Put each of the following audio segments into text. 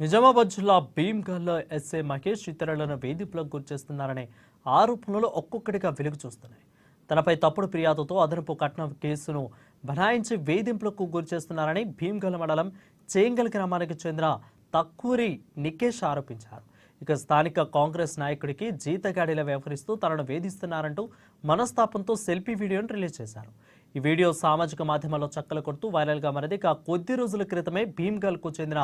నిజామాబాద్ జిల్లా భీమ్గల్లో ఎస్ఐ మహేష్ ఇతరులను వేధింపులకు గురిచేస్తున్నారనే ఆరోపణలు ఒక్కొక్కటిగా వెలుగు చూస్తున్నాయి. తనపై తప్పుడు ఫిర్యాదుతో అదనపు కట్నం కేసును బనాయించి వేధింపులకు గురిచేస్తున్నారని భీమ్గల్ మండలం చేంగల్ గ్రామానికి చెందిన తక్కువరి నికేష్ ఆరోపించారు. ఇక స్థానిక కాంగ్రెస్ నాయకుడికి జీతగాడిలా వ్యవహరిస్తూ తనను వేధిస్తున్నారంటూ మనస్తాపంతో సెల్ఫీ వీడియోను రిలీజ్ చేశారు. ఈ వీడియో సామాజిక మాధ్యమాల్లో చక్కలు కొడుతూ వైరల్గా మారింది. ఇక కొద్ది రోజుల క్రితమే భీమ్గల్కు చెందిన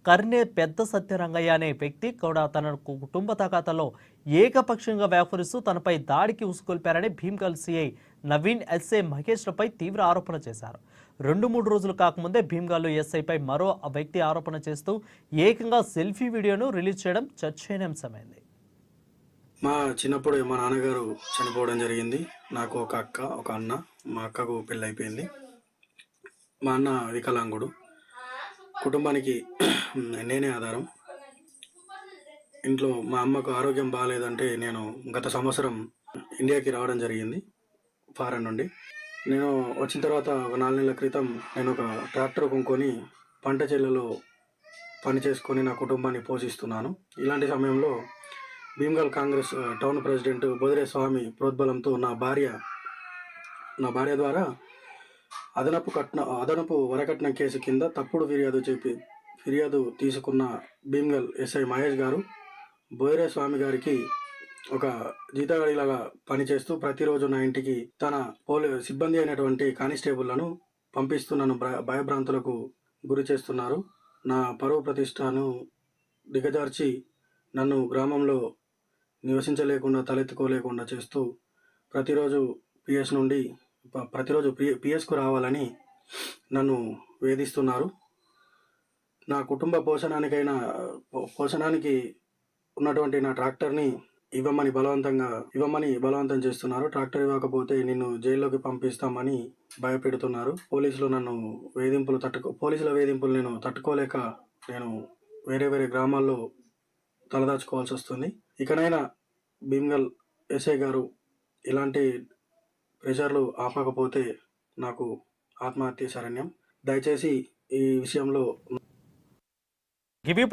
కర్నే పెద్ద సత్యరంగయ్య అనే వ్యక్తి కూడా తన కుటుంబ తగాదాల్లో ఏకపక్షంగా వ్యవహరిస్తూ తనపై దాడికి ఉసుకొల్పారని భీమ్గల్ సిఐ నవీన్ ఎస్ఐ మహేష్లపై తీవ్ర ఆరోపణ చేశారు. 2-3 రోజులు కాకముందే భీమ్గల్ ఎస్ఐపై మరో వ్యక్తి ఆరోపణ చేస్తూ ఏకంగా సెల్ఫీ వీడియోను రిలీజ్ చేయడం చర్చనీయాంశమైంది. మా చిన్నప్పుడు మా నాన్నగారు చనిపోవడం జరిగింది. నాకు ఒక అక్క, ఒక అన్న. మా అక్కకు పెళ్ళి అయిపోయింది. మా అన్న వికలాంగుడు. కుటుంబానికి నేనే ఆధారం. ఇంట్లో మా అమ్మకు ఆరోగ్యం బాగాలేదంటే నేను గత సంవత్సరం ఇండియాకి రావడం జరిగింది ఫారెన్ నుండి. నేను వచ్చిన తర్వాత ఒక 4 నెలల క్రితం నేను ఒక ట్రాక్టర్ కొనుక్కొని పంట చేలలో పని చేసుకొని నా కుటుంబాన్ని పోషిస్తున్నాను. ఇలాంటి సమయంలో భీమ్గల్ కాంగ్రెస్ టౌన్ ప్రెసిడెంట్ బొదిరే స్వామి ప్రోద్బలంతో నా భార్య ద్వారా అదనపు వరకట్నం కేసు కింద తప్పుడు ఫిర్యాదు తీసుకున్న భీమ్గల్ ఎస్ఐ మహేష్ గారు బొదిరే స్వామి గారికి ఒక జీతగాడిలాగా పనిచేస్తూ ప్రతిరోజు నా ఇంటికి తన సిబ్బంది అయినటువంటి కానిస్టేబుళ్లను పంపిస్తూ నన్ను భయభ్రాంతులకు గురి చేస్తున్నారు. నా పరువు ప్రతిష్టను దిగజార్చి నన్ను గ్రామంలో నివసించలేకుండా తలెత్తుకోలేకుండా చేస్తూ ప్రతిరోజు పిఎస్కు రావాలని నన్ను వేధిస్తున్నారు. నా కుటుంబ పోషణానికి ఉన్నటువంటి నా ట్రాక్టర్ని ఇవ్వమని బలవంతం చేస్తున్నారు. ట్రాక్టర్ ఇవ్వకపోతే నిన్ను జైల్లోకి పంపిస్తామని భయపెడుతున్నారు. పోలీసుల వేధింపులు నేను తట్టుకోలేక నేను వేరే గ్రామాల్లో తలదాచుకోవాల్సి వస్తుంది. ఇకనైనా భీమ్గల్ ఎస్ఐ గారు ఇలాంటి ప్రెషర్లు ఆపకపోతే నాకు ఆత్మహత్య శరణ్యం. దయచేసి ఈ విషయంలో